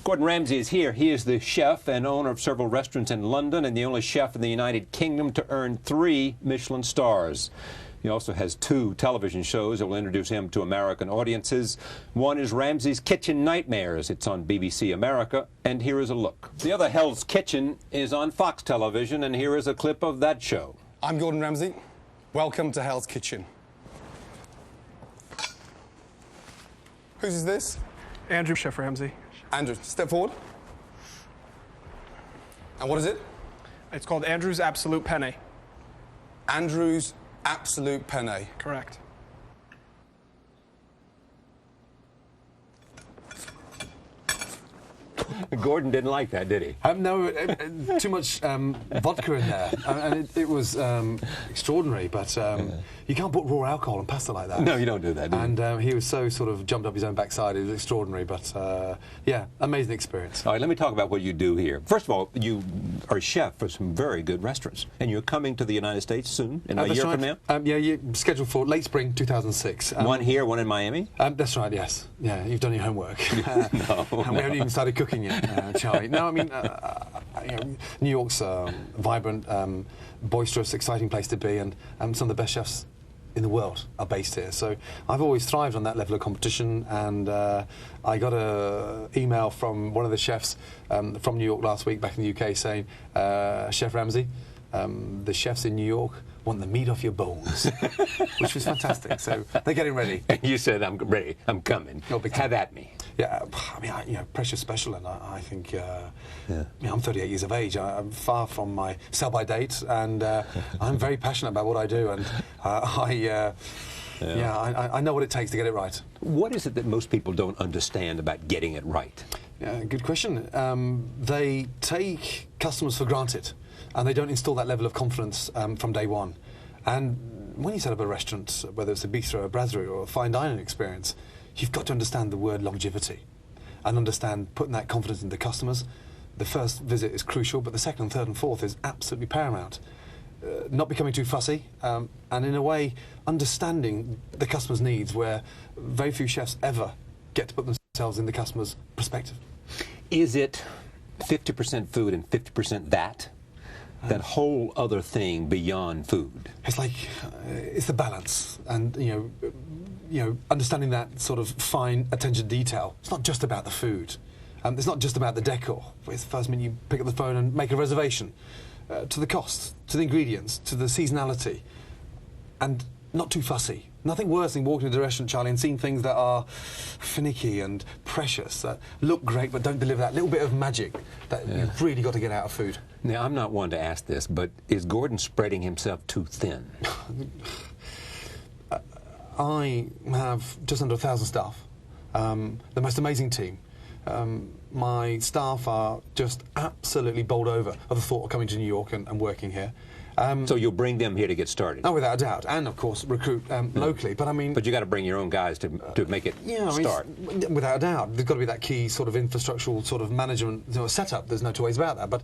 Gordon Ramsay is here. He is the chef and owner of several restaurants in London and the only chef in the United Kingdom to earn 3 Michelin stars. He also has 2 television shows that will introduce him to American audiences. One is Ramsay's Kitchen Nightmares. It's on BBC America, and here is a look. The other, Hell's Kitchen, is on Fox Television, and here is a clip of that show. I'm Gordon Ramsay. Welcome to Hell's Kitchen. Whose is this? Andrew, Chef Ramsay. Andrew, step forward. And what is it? It's called Andrew's Absolute Penne. Andrew's Absolute Penne. Correct. Gordon didn't like that, did he? No, too much vodka in there, and it was extraordinary. But you can't put raw alcohol on pasta like that. No, you don't do that, do you? And he was so sort of jumped up his own backside. It was extraordinary, but yeah, amazing experience. All right, let me talk about what you do here. First of all, you are a chef for some very good restaurants, and you're coming to the United States soon, in a year from now? Yeah, you're scheduled for late spring 2006. One here, one in Miami? That's right, yes. Yeah, you've done your homework. No. And we haven't even started cooking yet, Charlie. No, I mean, you know, New York's a vibrant, boisterous, exciting place to be, and some of the best chefs in the world are based here. So I've always thrived on that level of competition, and I got an email from one of the chefs from New York last week back in the UK saying, Chef Ramsay, the chefs in New York want the meat off your bones, which was fantastic. So they're getting ready. And you said, I'm ready, I'm coming. No big Have at me. Yeah, I mean, you know, precious special, and I think, you know, I'm 38 years of age. I'm far from my sell-by date, and I'm very passionate about what I do, and I know what it takes to get it right. What is it that most people don't understand about getting it right? Yeah, good question. They take customers for granted, and they don't install that level of confidence from day one. And when you set up a restaurant, whether it's a bistro, a brasserie, or a fine dining experience, you've got to understand the word longevity and understand putting that confidence into customers. The first visit is crucial, but the second, third and fourth is absolutely paramount. Not becoming too fussy, and in a way, understanding the customer's needs, where very few chefs ever get to put themselves in the customer's perspective. Is it 50% food and 50% that whole other thing beyond food? It's like, it's the balance, and you know, understanding that sort of fine attention to detail. It's not just about the food. It's not just about the decor. It's the first minute you pick up the phone and make a reservation. To the costs, to the ingredients, to the seasonality, and not too fussy. Nothing worse than walking into a restaurant, Charlie, and seeing things that are finicky and precious, that look great but don't deliver that little bit of magic that you've really got to get out of food. Now, I'm not one to ask this, but is Gordon spreading himself too thin? I have just under 1,000 staff, the most amazing team. My staff are just absolutely bowled over of the thought of coming to New York and working here. So you'll bring them here to get started? Oh, without a doubt. And, of course, recruit locally. But, I mean... But you got to bring your own guys to make it start. Without a doubt. There's got to be that key sort of infrastructural sort of management setup. There's no two ways about that. But,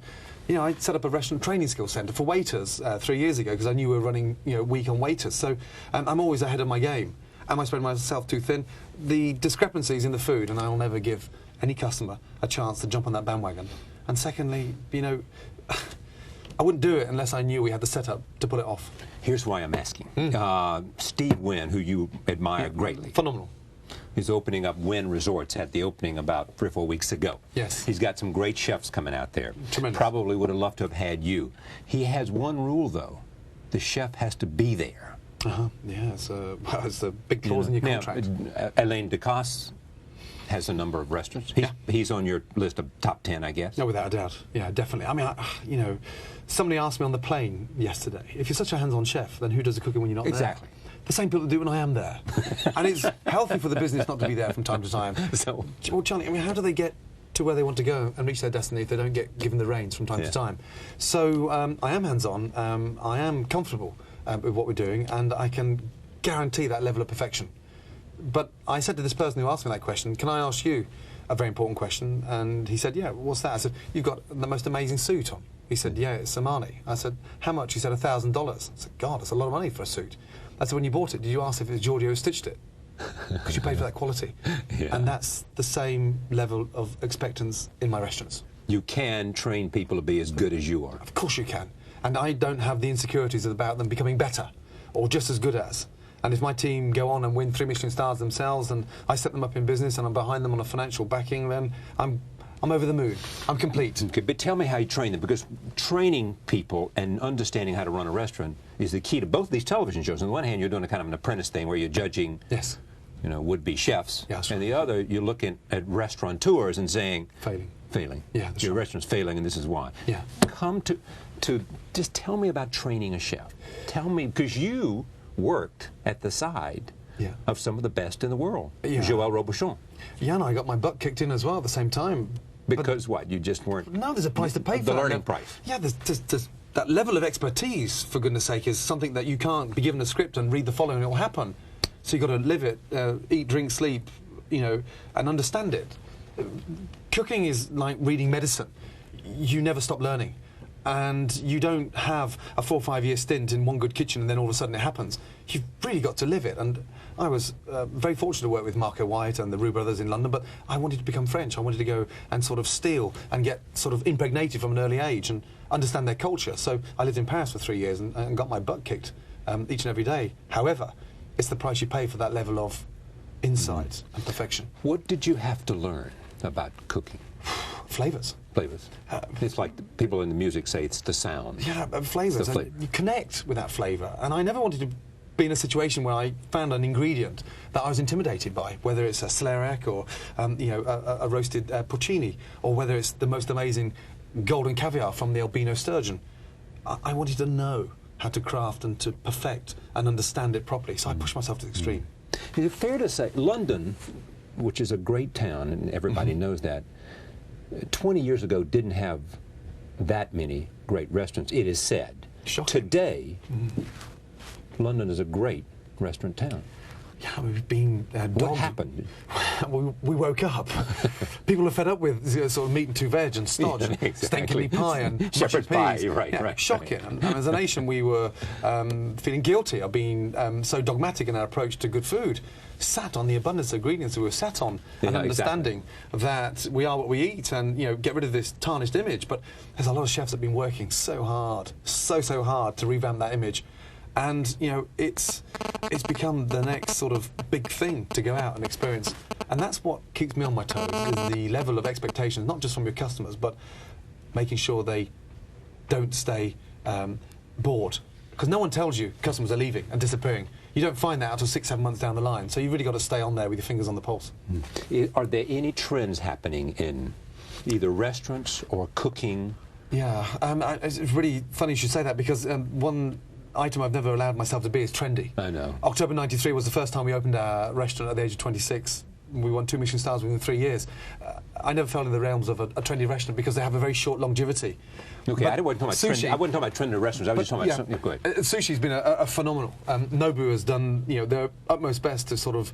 you know, I set up a restaurant training skills centre for waiters 3 years ago because I knew we were running, you know, week on waiters. So I'm always ahead of my game. Am I spreading myself too thin? The discrepancies in the food, and I'll never give any customer a chance to jump on that bandwagon. And secondly, you know, I wouldn't do it unless I knew we had the setup to pull it off. Here's why I'm asking. Steve Wynn, who you admire greatly. Phenomenal. He's opening up Wynn Resorts, had the opening about 3 or 4 weeks ago. Yes. He's got some great chefs coming out there. Tremendous. Probably would have loved to have had you. He has one rule, though. The chef has to be there. Yeah, it's a big clause in your contract. Now, Alain Ducasse has a number of restaurants. He's on your list of top 10, I guess. No, without a doubt. Yeah, definitely. I mean, you know, somebody asked me on the plane yesterday, if you're such a hands-on chef, then who does the cooking when you're not there? Exactly. The same people that do when I am there. And it's healthy for the business not to be there from time to time. So, well, Charlie, I mean, how do they get to where they want to go and reach their destiny if they don't get given the reins from time to time? So I am hands-on. I am comfortable with what we're doing, and I can guarantee that level of perfection. But I said to this person who asked me that question, can I ask you a very important question? And he said, yeah, what's that? I said, you've got the most amazing suit on. He said, yeah, it's Armani. I said, how much? He said, $1,000. I said, God, that's a lot of money for a suit. I said, when you bought it, did you ask if it was Giorgio who stitched it? because you pay for that quality. Yeah. And that's the same level of expectance in my restaurants. You can train people to be as good as you are. Of course you can. And I don't have the insecurities about them becoming better or just as good as. And if my team go on and win 3 Michelin stars themselves and I set them up in business and I'm behind them on a financial backing, then I'm over the moon. I'm complete. Okay, but tell me how you train them, because training people and understanding how to run a restaurant is the key to both these television shows. On the one hand, you're doing a kind of an apprentice thing where you're judging, Yes. you know, would-be chefs. Yes. And the other, you're looking at restaurateurs and saying, Failing. Yeah, that's your right. restaurant's failing and this is why. Yeah. Come to just tell me about training a chef. Tell me, because you worked at the side Yeah. of some of the best in the world. Yeah. Joël Robuchon. Yeah, and I got my butt kicked in as well at the same time. Because what? You just weren't... No, there's a price to pay for the that. learning price. Yeah, there's that level of expertise, for goodness sake, is something that you can't be given a script and read the following and it will happen. So you've got to live it, eat, drink, sleep, you know, and understand it. Cooking is like reading medicine. You never stop learning. And you don't have a 4 or 5 year stint in one good kitchen and then all of a sudden it happens. You've really got to live it. And I was very fortunate to work with Marco White and the Roux brothers in London, but I wanted to become French. I wanted to go and sort of steal and get sort of impregnated from an early age and understand their culture. So I lived in Paris for 3 years and got my butt kicked each and every day. However, it's the price you pay for that level of insight and perfection. What did you have to learn about cooking? Flavours. Flavors. It's like the people in the music say it's the sound. Yeah, flavours. And you connect with that flavour. And I never wanted to be in a situation where I found an ingredient that I was intimidated by, whether it's a celeriac or you know, a roasted porcini, or whether it's the most amazing golden caviar from the albino sturgeon. I wanted to know how to craft and to perfect and understand it properly. So I pushed myself to the extreme. Is it fair to say London, which is a great town and everybody knows that, 20 years ago didn't have that many great restaurants, it is said. Shocking. Today, London is a great restaurant town. Yeah, we've been What dogged. happened? We woke up. People are fed up with sort of meat and two veg and stodge and exactly. stinky pie and Shepherd's mushy peas. pie, right, Yeah, right, shocking. right. And as a nation, we were feeling guilty of being so dogmatic in our approach to good food. Sat on the abundance of ingredients that we were sat on, Yeah, and understanding that we are what we eat, and you know, get rid of this tarnished image. But there's a lot of chefs that have been working so hard, so hard to revamp that image. And you know, it's become the next sort of big thing to go out and experience, and that's what keeps me on my toes, is the level of expectations, not just from your customers, but making sure they don't stay bored, because no one tells you customers are leaving and disappearing. You don't find that until 6-7 months down the line, so you've really got to stay on there with your fingers on the pulse. Are there any trends happening in either restaurants or cooking? Yeah, it's really funny you should say that, because one item I've never allowed myself to be is trendy. I know. October '93 was the first time we opened our restaurant at the age of 26. We won 2 Michelin stars within 3 years. I never fell in the realms of a trendy restaurant because they have a very short longevity. Okay, But I wasn't talking about trendy restaurants. I was just talking about something. Go ahead. Sushi's been a phenomenal. Nobu has done, you know, their utmost best to sort of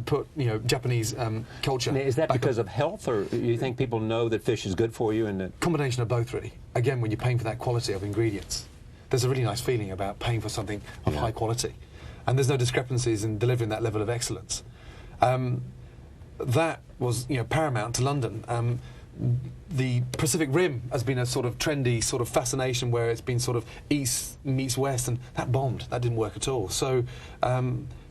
put, you know, Japanese culture. Now, is that back because up. of health, or you think people know that fish is good for you? And that Combination of both, really. Again, when you're paying for that quality of ingredients, there's a really nice feeling about paying for something of high quality, and there's no discrepancies in delivering that level of excellence. That was, you know, paramount to London. The Pacific Rim has been a sort of trendy sort of fascination where it's been sort of East meets West, and that bombed. That didn't work at all. So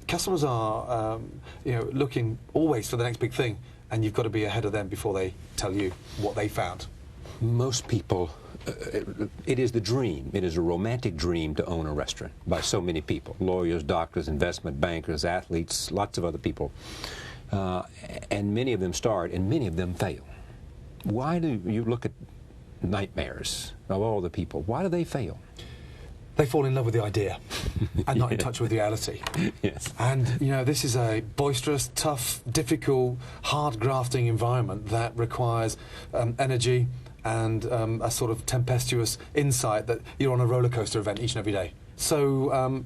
customers are, you know, looking always for the next big thing, and you've got to be ahead of them before they tell you what they found. most people, it is the dream. It is a romantic dream to own a restaurant by so many people. Lawyers, doctors, investment bankers, athletes, lots of other people. And many of them start, and many of them fail. Why do you look at nightmares of all the people? Why do they fail? They fall in love with the idea and not in touch with reality. Yes. And, you know, this is a boisterous, tough, difficult, hard grafting environment that requires energy and a sort of tempestuous insight that you're on a roller coaster event each and every day. So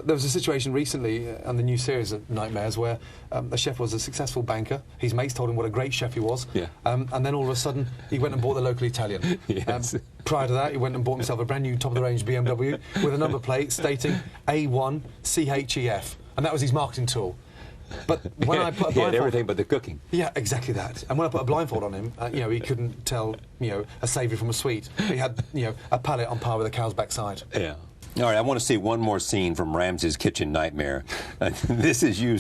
there was a situation recently on the new series of Nightmares where a chef was a successful banker. His mates told him what a great chef he was. Yeah. And then all of a sudden, he went and bought the local Italian. Yes. Prior to that, he went and bought himself a brand new top-of-the-range BMW with a number plate stating A1 CHEF. And that was his marketing tool. But when I put a he had blindfold, everything but the cooking. yeah, exactly that. And when I put a blindfold on him, you know, he couldn't tell, you know, a savoury from a sweet. He had, you know, a palate on par with a cow's backside. Yeah. All right, I want to see one more scene from Ramsay's Kitchen Nightmare. This is you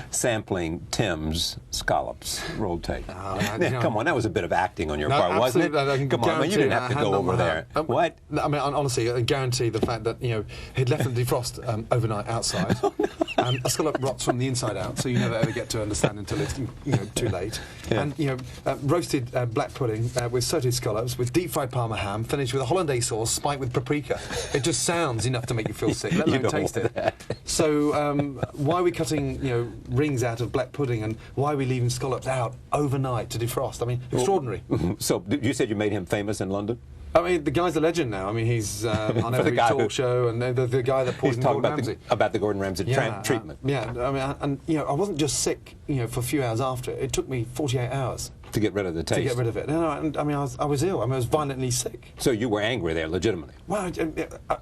sampling Tim's scallops. Roll tape. You know, Come on, that was a bit of acting on your no, part, wasn't it? absolutely, I can Come on, man, you didn't have to guarantee go over there. What? I mean, honestly, I guarantee the fact that, you know, he'd left them defrost overnight outside. And a scallop rots from the inside out, so you never ever get to understand until it's, you know, too late. Yeah. And, you know, roasted black pudding with sautéed scallops, with deep-fried Parma ham, finished with a hollandaise sauce spiked with paprika. It just sounds enough to make you feel sick, let alone don't taste want it. that. So why are we cutting, you know, rings out of black pudding, and why are we leaving scallops out overnight to defrost? I mean, extraordinary. So you said you made him famous in London? I mean, the guy's a legend now. I mean, he's on every talk show, and the guy that poisoned Gordon Ramsay. About the Gordon Ramsay treatment. Yeah, I mean, and you know, I wasn't just sick, you know, for a few hours after. It took me 48 hours To get rid of the taste. to get rid of it. No, and, I mean, I was ill. I mean, I was violently sick. So you were angry there, legitimately? Well,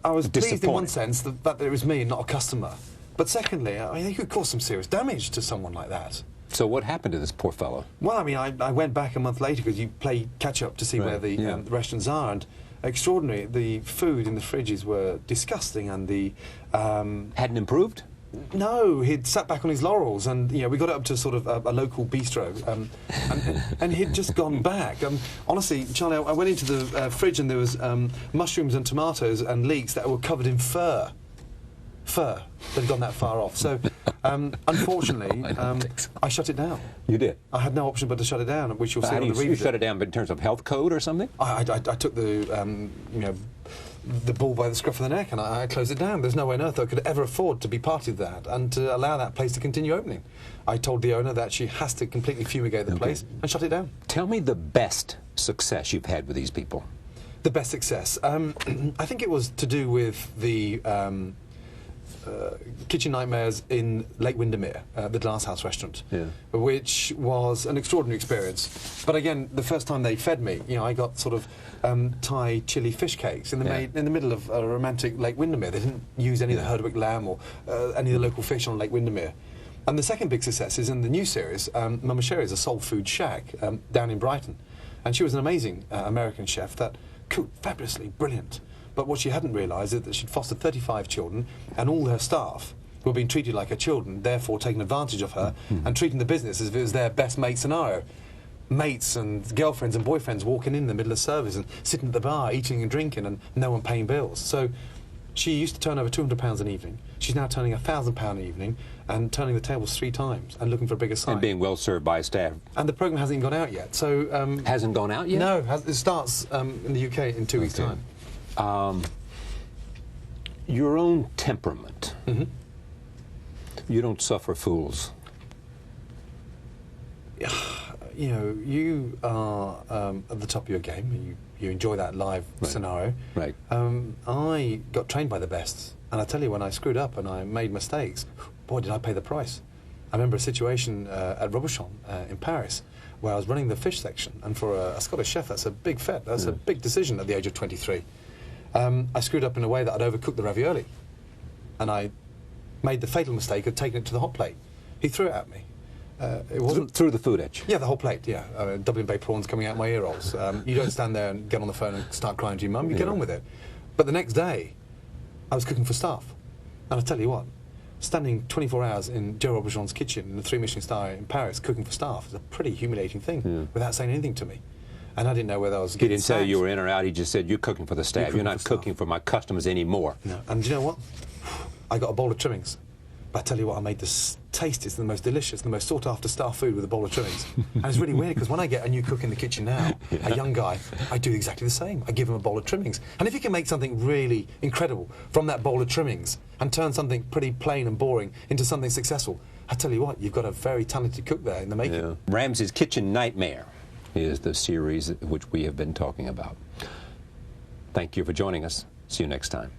I was pleased in one Disappointed. sense that it was me and not a customer. But secondly, I mean, it could cause some serious damage to someone like that. So what happened to this poor fellow? Well, I mean, I went back a month later because you play catch-up to see Right, where the yeah. restaurants are, and extraordinary. The food in the fridges were disgusting, and the... Hadn't improved? No, he'd sat back on his laurels, and you know, we got it up to sort of a local bistro, and he'd just gone back. Honestly, Charlie, I went into the fridge, and there was mushrooms and tomatoes and leeks that were covered in fur. That had gone that far off. So, unfortunately, I don't think so. I shut it down. You did? I had no option but to shut it down, which you'll see How on do the you read. shut it down in terms of health code or something? I took the, you know, the bull by the scruff of the neck, and I closed it down. There's no way on earth I could ever afford to be part of that and to allow that place to continue opening. I told the owner that she has to completely fumigate the place and shut it down. Tell me the best success you've had with these people. The best success? I think it was to do with the Kitchen Nightmares in Lake Windermere, the Glass House restaurant, which was an extraordinary experience. But again, the first time they fed me, you know, I got sort of Thai chili fish cakes in the middle of a romantic Lake Windermere. They didn't use any of the Herdwick lamb or any of the local fish on Lake Windermere. And the second big success is in the new series. Mama Sherry is a soul food shack down in Brighton, and she was an amazing American chef that cooked fabulously, brilliant. But what she hadn't realised is that she'd fostered 35 children, and all her staff were being treated like her children, therefore taking advantage of her and treating the business as if it was their best mate scenario. Mates and girlfriends and boyfriends walking in the middle of service and sitting at the bar, eating and drinking, and no one paying bills. So she used to turn over £200 an evening. She's now turning £1,000 an evening and turning the tables 3 times and looking for a bigger site. And being well served by staff. And the programme hasn't even gone out yet. So Hasn't gone out yet? No, it starts in the UK in 2 weeks' time. Your own temperament. You don't suffer fools. You know, you are at the top of your game. You enjoy that live scenario. Right. I got trained by the best, and I tell you, when I screwed up and I made mistakes, boy, did I pay the price. I remember a situation at Robuchon in Paris, where I was running the fish section, and for a Scottish chef, that's a big fet. That's a big decision at the age of 23. I screwed up in a way that I'd overcooked the ravioli, and I made the fatal mistake of taking it to the hot plate. He threw it at me. It wasn't Through the food edge? Yeah, the whole plate, yeah. Dublin Bay prawns coming out my ear rolls. You don't stand there and get on the phone and start crying to your mum, you get on with it. But the next day, I was cooking for staff. And I tell you what, standing 24 hours in Joe Robuchon's kitchen in the 3 Michelin star in Paris cooking for staff is a pretty humiliating thing without saying anything to me. And I didn't know whether I was He getting didn't tell you sacked. you were in or out, he just said, you're cooking for the staff. You're not cooking for my customers anymore. No. And do you know what? I got a bowl of trimmings. But I tell you what, I made the tastiest, the most delicious, the most sought-after star food with a bowl of trimmings. And it's really weird, because when I get a new cook in the kitchen now, a young guy, I do exactly the same. I give him a bowl of trimmings. And if you can make something really incredible from that bowl of trimmings and turn something pretty plain and boring into something successful, I tell you what, you've got a very talented cook there in the making. Yeah. Ramsay's Kitchen Nightmare is the series which we have been talking about. Thank you for joining us. See you next time.